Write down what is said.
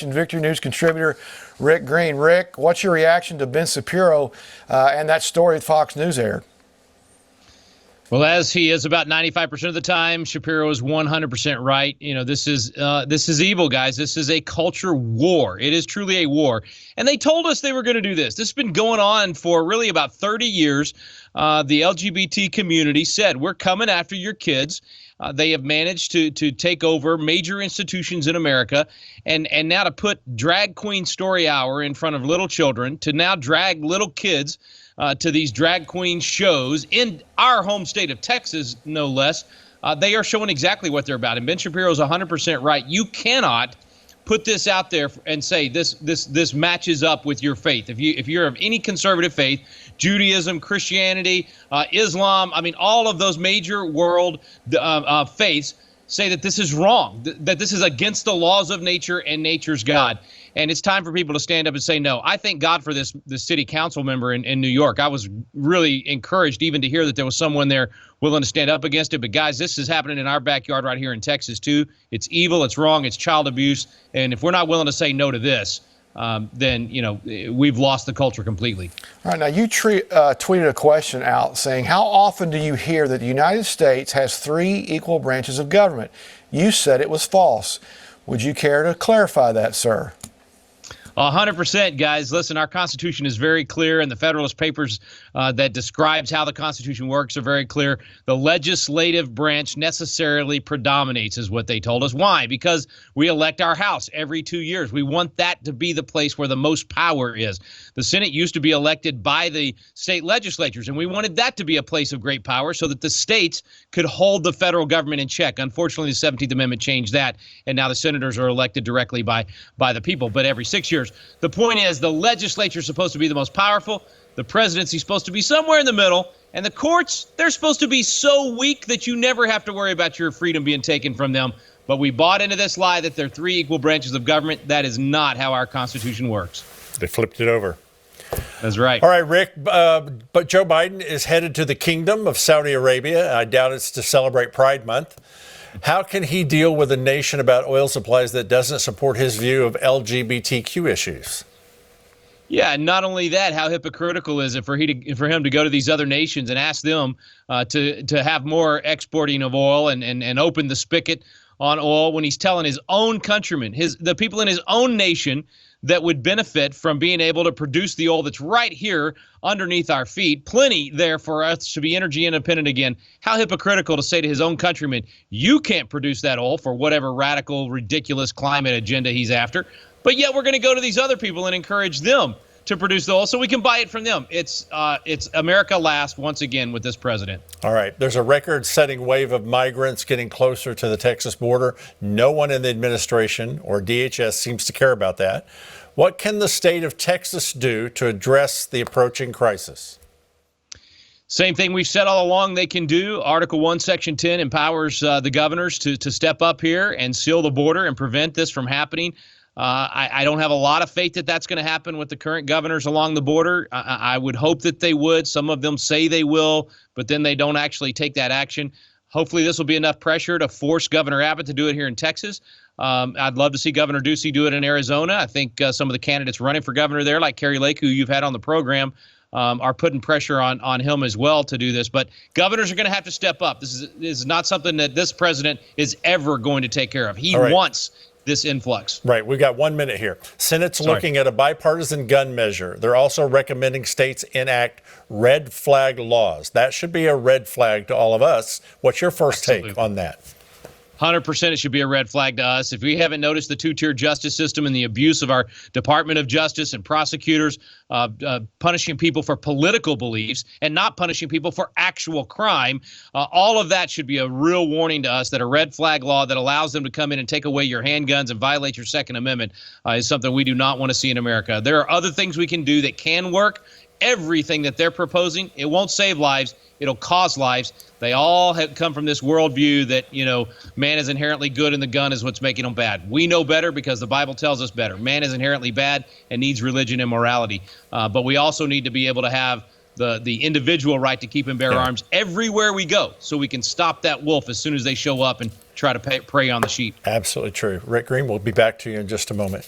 Victory News contributor Rick Green. Rick, what's your reaction to Ben Shapiro and that story that Fox News aired? Well, as he is about 95% of the time, Shapiro is 100% right. You know, this is evil, guys. This is a culture war. It is truly a war. And they told us they were going to do this. This has been going on for really about 30 years. The LGBT community said, we're coming after your kids. They have managed to take over major institutions in America, and now to put drag queen story hour in front of little children, to now drag little kids to these drag queen shows in our home state of Texas, no less. They are showing exactly what they're about. And Ben Shapiro is 100% right. You cannot put this out there and say this matches up with your faith. If you're of any conservative faith, Judaism, Christianity, Islam, I mean, all of those major world faiths say that this is wrong, that this is against the laws of nature and nature's God. And it's time for people to stand up and say no. I thank God for this city council member in New York. I was really encouraged even to hear that there was someone there willing to stand up against it. But, guys, this is happening in our backyard right here in Texas, too. It's evil. It's wrong. It's child abuse. And if we're not willing to say no to this, then, you know, we've lost the culture completely. All right. Now, you tweeted a question out saying, how often do you hear that the United States has 3 equal branches of government? You said it was false. Would you care to clarify that, sir? 100%, guys. Listen, our Constitution is very clear, and the Federalist Papers that describes how the Constitution works are very clear. The legislative branch necessarily predominates, is what they told us. Why? Because we elect our House every 2 years. We want that to be the place where the most power is. The Senate used to be elected by the state legislatures, and we wanted that to be a place of great power so that the states could hold the federal government in check. Unfortunately, the 17th Amendment changed that, and now the senators are elected directly by the people, but every 6 years. The point is, the legislature is supposed to be the most powerful. The presidency is supposed to be somewhere in the middle. And the courts, they're supposed to be so weak that you never have to worry about your freedom being taken from them. But we bought into this lie that there are 3 equal branches of government. That is not how our Constitution works. They flipped it over. That's right. All right, Rick, but Joe Biden is headed to the Kingdom of Saudi Arabia. I doubt it's to celebrate Pride Month. How can he deal with a nation about oil supplies that doesn't support his view of LGBTQ issues? Yeah, and not only that, how hypocritical is it for him to go to these other nations and ask them to have more exporting of oil and open the spigot on oil when he's telling his own countrymen, the people in his own nation that would benefit from being able to produce the oil that's right here underneath our feet, plenty there for us to be energy independent again. How hypocritical to say to his own countrymen, you can't produce that oil for whatever radical, ridiculous climate agenda he's after, but yet we're going to go to these other people and encourage them to produce the oil so we can buy it from them. It's America last once again with this president. All right. There's a record-setting wave of migrants getting closer to the Texas border. No one in the administration or DHS seems to care about that. What can the state of Texas do to address the approaching crisis? Same thing we've said all along they can do. Article 1, Section 10 empowers the governors to step up here and seal the border and prevent this from happening. I don't have a lot of faith that that's going to happen with the current governors along the border. I would hope that they would. Some of them say they will, but then they don't actually take that action. Hopefully this will be enough pressure to force Governor Abbott to do it here in Texas. I'd love to see Governor Ducey do it in Arizona. I think some of the candidates running for governor there, like Kerry Lake, who you've had on the program, are putting pressure on him as well to do this. But governors are going to have to step up. This is not something that this president is ever going to take care of. He wants this influx. Right. We've got 1 minute here. Senate's looking at a bipartisan gun measure. They're also recommending states enact red flag laws. That should be a red flag to all of us. What's your first take on that? 100% it should be a red flag to us. If we haven't noticed the 2-tier justice system and the abuse of our Department of Justice and prosecutors punishing people for political beliefs and not punishing people for actual crime, all of that should be a real warning to us that a red flag law that allows them to come in and take away your handguns and violate your Second Amendment is something we do not want to see in America. There are other things we can do that can work. Everything that they're proposing, it won't save lives. It'll cause lives. They all have come from this worldview that, you know, man is inherently good and the gun is what's making them bad. We know better because the Bible tells us better. Man is inherently bad and needs religion and morality. But we also need to be able to have the individual right to keep and bear arms everywhere we go so we can stop that wolf as soon as they show up and try to prey on the sheep. Absolutely true. Rick Green, we'll be back to you in just a moment.